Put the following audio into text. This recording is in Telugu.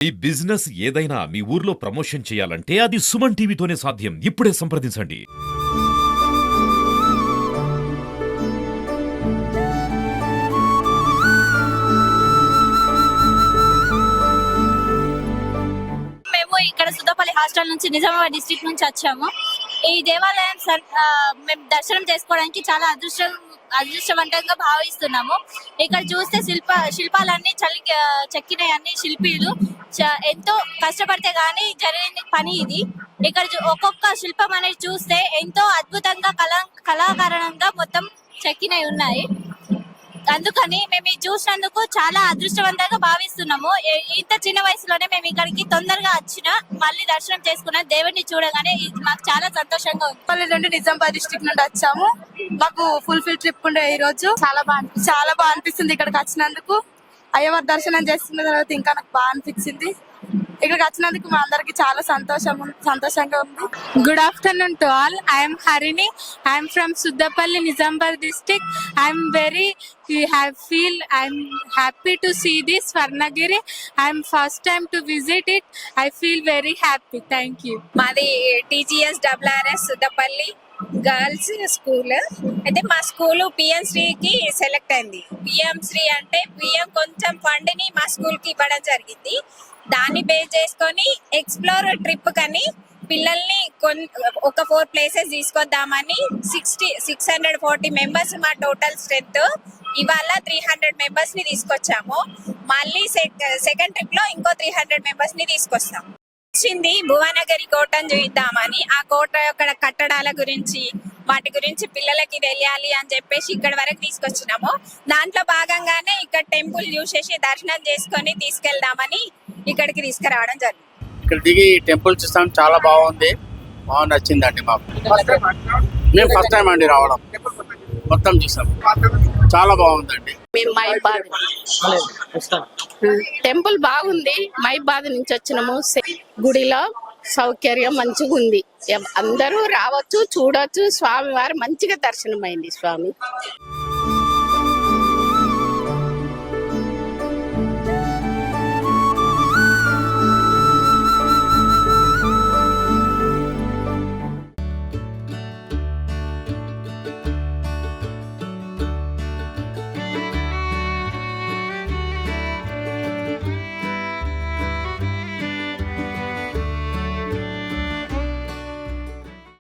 ఈ బిజినెస్ ఏదైనా మీ ఊర్లో ప్రమోషన్ చేయాలంటే అది సుమన్ టీవీతోనే సాధ్యం. ఇప్పుడే సంప్రదించండి. మేము ఇక్కడ సుద్దపల్లి హాస్టల్ నుంచి నిజామాబాద్ డిస్ట్రిక్ట్ నుంచి వచ్చాము. ఈ దేవాలయం మేము దర్శనం చేసుకోవడానికి చాలా అదృష్టవంతంగా భావిస్తున్నాము. ఇక్కడ చూస్తే శిల్పాలన్నీ చెక్కినాయి అన్ని శిల్పీలు ఎంతో కష్టపడితే గానీ జరిగిన పని ఇది. ఇక్కడ ఒక్కొక్క శిల్పం అనేది చూస్తే ఎంతో అద్భుతంగా కళాకారణంగా మొత్తం చెక్కినవి ఉన్నాయి. అందుకని మేము ఇది చూసినందుకు చాలా అదృష్టవంతంగా భావిస్తున్నాము. ఇంత చిన్న వయసులోనే మేము ఇక్కడికి తొందరగా మళ్ళీ దర్శనం చేసుకున్నాం. దేవుడిని చూడగానే ఇది మాకు చాలా సంతోషంగా ఉంది. పల్లి నుండి నిజామాబాద్ డిస్ట్రిక్ట్ నుండి వచ్చాము. మాకు ఫుల్ఫిల్ ట్రిప్ ఉండే ఈ రోజు చాలా బాగా అనిపిస్తుంది. ఇక్కడికి వచ్చినందుకు అయ్యవారి దర్శనం చేసుకున్న తర్వాత ఇంకా నాకు బాగా అనిపించింది. ఇక్కడికి వచ్చినందుకు మా అందరికి చాలా సంతోషంగా ఉంది. Good afternoon to all. I am Harini. I am from Suddapalli, Nizamabad district. I am happy to see this Swarnagiri. I am first time to visit it. I feel very happy. Thank you. మాది TGS WRS Suddapalli girls school. అయితే మా స్కూల్ పిఎం శ్రీకి సెలెక్ట్ అయింది. పిఎం శ్రీ అంటే పిఎం కొంచెం ఫండ్ ని మా స్కూల్ కి ఇవ్వడం జరిగింది. దాన్ని బేస్ చేసుకొని ఎక్స్ప్లోర్ ట్రిప్ కని పిల్లల్ని ఒక 4 ప్లేసెస్ తీసుకొద్దామని 640 మెంబర్స్ మా టోటల్ స్ట్రెంత్. ఇవాళ 300 మెంబర్స్ ని తీసుకొచ్చాము. మళ్ళీ సెకండ్ ట్రిప్ లో ఇంకో 300 మెంబర్స్ ని తీసుకొస్తాం. వచ్చింది భువనగిరి కోటను చూద్దామని. ఆ కోట యొక్క కట్టడాల గురించి వాటి గురించి పిల్లలకి తెలియాలి అని చెప్పేసి ఇక్కడ వరకు తీసుకొచ్చినాము. దాంట్లో భాగంగానే ఇక్కడ టెంపుల్ చూసేసి దర్శనం చేసుకొని తీసుకెళ్దామని ఇక్కడికి తీసుకురావడం జరిగింది. ఇక్కడ దిగి టెంపుల్ చూస్తాం, చాలా బాగుంది, బాగా నచ్చిందండి మాకు. మేము ఫస్ట్ టైం అండి రావడం, మొత్తం చూసాం, చాలా బాగుందండి. మేము మైబాద్ టెంపుల్ బాగుంది. మైబాద్ నుంచి వచ్చినాము. గుడిలో సౌకర్యం మంచిగా ఉంది. అందరూ రావచ్చు, చూడొచ్చు. స్వామి వారు మంచిగా దర్శనం అయింది. స్వామి